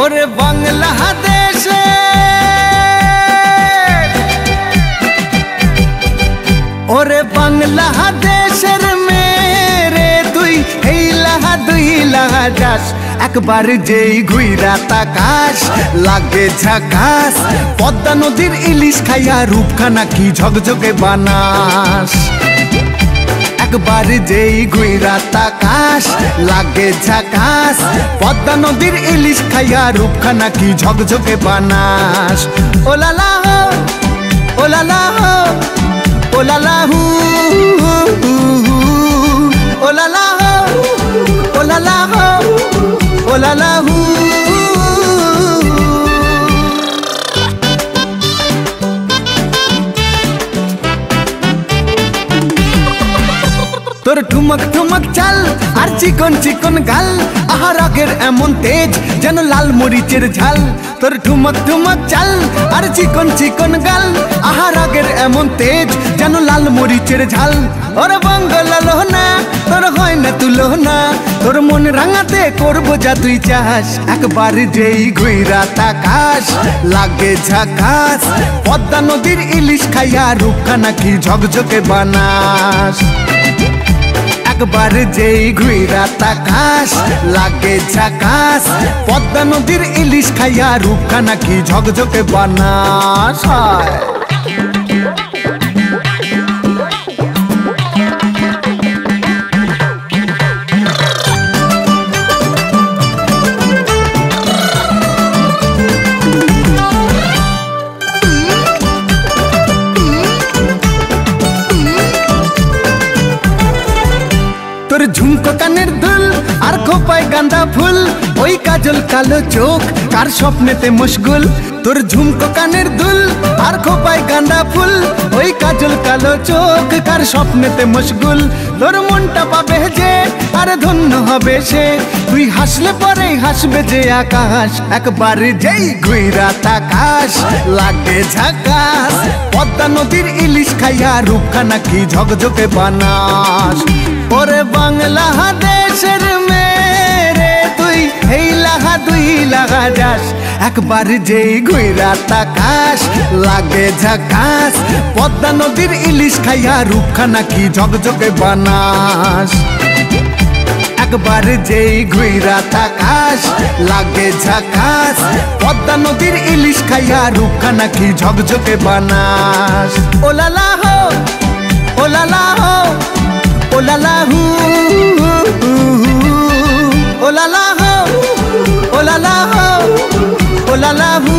ওরে বাংলাদেশে ওরে বাংলাদেশের মেরে তুই হেইলা দুই লাগা যাস একবার যেই ঘুইরা তাকাস লাগে ঝাকাস পদ্মা নদীর ইলিশ খাইয়া রূপখানা কি ঝকঝকে বানাস একবার যেই ঘুইরা তাকাস লাগে ঝাকাস পদ্মা নদীর ইলিশ খাইয়া রূপখানা কি ঝকঝকে বানাস ওলালা হো ওলালা হো ওলালা হু ওলালা হো ওলালা হো ওলালা হু তোর ঠুমক ঠুমক চাল আর চিকন চিকন গাল আহা রাগের এমন তেজ যেন লাল মরিচের ঝাল তোর ঠুমক ঠুমক চাল আর চিকন চিকন গাল আহা রাগের এমন তেজ যেন লাল মরিচের ঝাল ওর বঙ্গলালো না তোর হয় না তুলো না তোর মন রাঙাতে করবো যা তুই চাস একবার যেই ঘুইরা তাকাস লাগে ঝাকাস পদ্মা নদীর ইলিশ খাইয়া রূপখানা কি ঝকঝকে বানাস একবার যেই ঘুইরা তাকাস লাগে ঝাকাস পদ্মা নদীর ইলিশ খাইয়া রূপখানা কি ঝকঝকে বানাস তোর ঝুমকো কানের দুল আর খোপায় গাঁদা ফুল ওই কাজল কালো চোখ কার স্বপ্নেতে মশগুল তোর ঝুমকো কানের দুল আর খোপায় গাঁদা ফুল ওই কাজল কালো চোখ কার স্বপ্নেতে মশগুল তোর মনটা পাবে যে আর ধন্য হবে সে তুই হাসলে পরেই হাসবে যে আকাশ একবার যেই ঘুইরা তাকাস লাগে ঝাকাস পদ্মা নদীর ইলিশ খাইয়া রূপখানা কি ঝকঝকে বানাস ওরে বাংলাদেশের মেরে তুই এই লাগা দুই লাগা যাস একবার যেই ঘুইরা তাকাস লাগে ঝাকাস পদ্মা নদীর ইলিশ খাইয়া রূপখানা কি ঝকঝকে বানাস একবার যেই ঘুইরা তাকাস লাগে ঝাকাস পদ্মা নদীর ইলিশ খাইয়া রূপখানা কি ঝকঝকে বানাস ওলালা হো ওলালা হো ওলালা হু ওলালা হো ওলালা হো ওলালা হু